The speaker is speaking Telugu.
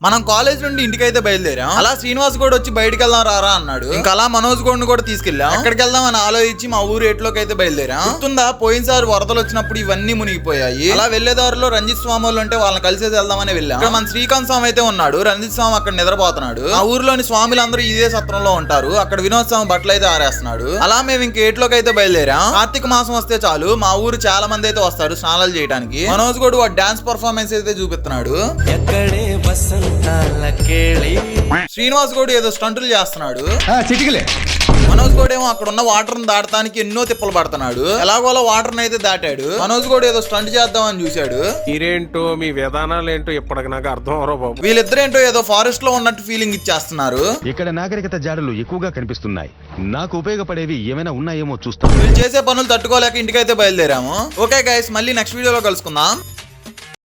మనం కాలేజ్ నుండి ఇంటికి అయితే బయలుదేరాం. అలా శ్రీనివాస్ కూడా వచ్చి బయటికి వెళ్దాం రారా అన్నాడు. ఇంకా అలా మనోజ్ గౌడ్ కూడా తీసుకెళ్ళాం. ఎక్కడికి వెళ్దాం అని ఆలోచించి మా ఊరు ఏట్లోకి అయితే బయలుదేరాం. గుర్తుందా, పోయినసారి వరదలు వచ్చినప్పుడు ఇవన్నీ మునిగిపోయాయి. అలా వెళ్లేదారిలో రంజిత్ స్వామి వాళ్ళు అంటే వాళ్ళని కలిసేది వెళ్దామని వెళ్ళాం. ఇక్కడ మన శ్రీకాంత్ స్వామి అయితే ఉన్నాడు. రంజిత్ స్వామి అక్కడ నిద్రపోతున్నాడు. ఆ ఊర్లోని స్వాములందరూ ఇదే సత్రంలో ఉంటారు. అక్కడ వినోద్ స్వామి బట్టలు అయితే ఆరేస్తున్నాడు. అలా మేము ఇంక ఏట్లోకి అయితే బయలుదేరాం. కార్తీక మాసం వస్తే చాలు మా ఊరు చాలా మంది అయితే వస్తారు స్నానాలు చేయడానికి. మనోజ్ గౌడ్ వాడు డాన్స్ పర్ఫార్మెన్స్ అయితే చూపిస్తున్నాడు. శ్రీనివాస్ గౌడ్ ఏదో స్టంటులు చేస్తున్నాడు. మనోజ్ గౌడ్ ఏమో అక్కడ ఉన్న వాటర్ దాటడానికి ఎన్నో తిప్పలు పడుతున్నాడు. ఎలాగోలా వాటర్ అయితే దాటాడు. మనోజ్ గౌడ్ ఏదో స్టంట్ చేద్దామని చూశాడు. మీరేంటో మీ విధానాలు ఏంటో ఇప్పటికి నాకు అర్థం అవరో బాబు. వీళ్ళిద్దరేంటో ఏదో ఫారెస్ట్ లో ఉన్నట్టు ఫీలింగ్ ఇచ్చేస్తున్నారు. ఇక్కడ నాగరికత జాడలు ఎక్కువగా కనిపిస్తున్నాయి. నాకు ఉపయోగపడేవి ఏమైనా ఉన్నాయేమో చూస్తాం. వీళ్ళు చేసే పనులు తట్టుకోలేక ఇంటికైతే బయలుదేరాము. ఓకే గైస్, మళ్ళీ నెక్స్ట్ వీడియోలో కలుసుకుందాం.